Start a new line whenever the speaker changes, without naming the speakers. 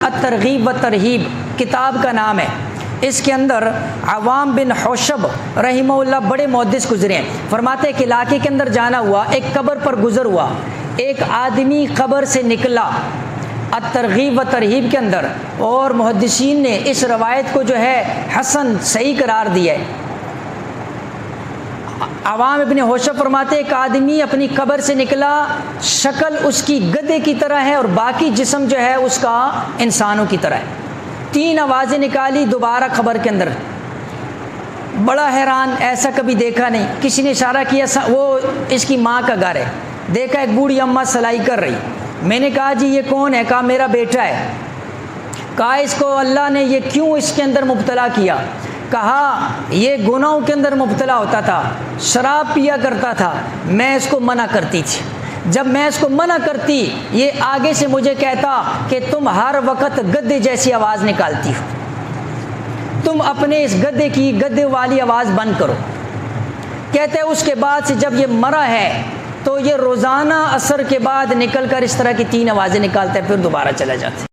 الترغیب و ترہیب کتاب کا نام ہے۔ اس کے اندر عوام بن حوشب رحمہ اللہ بڑے محدث گزرے ہیں، فرماتے ہیں کہ علاقے کے اندر جانا ہوا، ایک قبر پر گزر ہوا، ایک آدمی قبر سے نکلا الترغیب و ترہیب کے اندر، اور محدثین نے اس روایت کو جو ہے حسن صحیح قرار دیا ہے۔ عوام ابن حوشب فرماتے ایک آدمی اپنی قبر سے نکلا، شکل اس کی گدھے کی طرح ہے اور باقی جسم جو ہے اس کا انسانوں کی طرح ہے۔ 3 آوازیں نکالی دوبارہ قبر کے اندر، بڑا حیران، ایسا کبھی دیکھا نہیں۔ کسی نے اشارہ کیا وہ اس کی ماں کا گھر ہے، دیکھا ایک بوڑھی اماں سلائی کر رہی۔ میں نے کہا جی یہ کون ہے؟ کہا میرا بیٹا ہے۔ کہا اس کو اللہ نے یہ کیوں اس کے اندر مبتلا کیا؟ کہا یہ گناہوں کے اندر مبتلا ہوتا تھا، شراب پیا کرتا تھا، میں اس کو منع کرتی تھی۔ جب میں اس کو منع کرتی، یہ آگے سے مجھے کہتا کہ تم ہر وقت گدھے جیسی آواز نکالتی ہو، تم اپنے اس گدھے والی آواز بند کرو۔ کہتے ہیں اس کے بعد سے جب یہ مرا ہے تو یہ روزانہ عصر کے بعد نکل کر اس طرح کی 3 آوازیں نکالتا ہے، پھر دوبارہ چلا جاتا ہے۔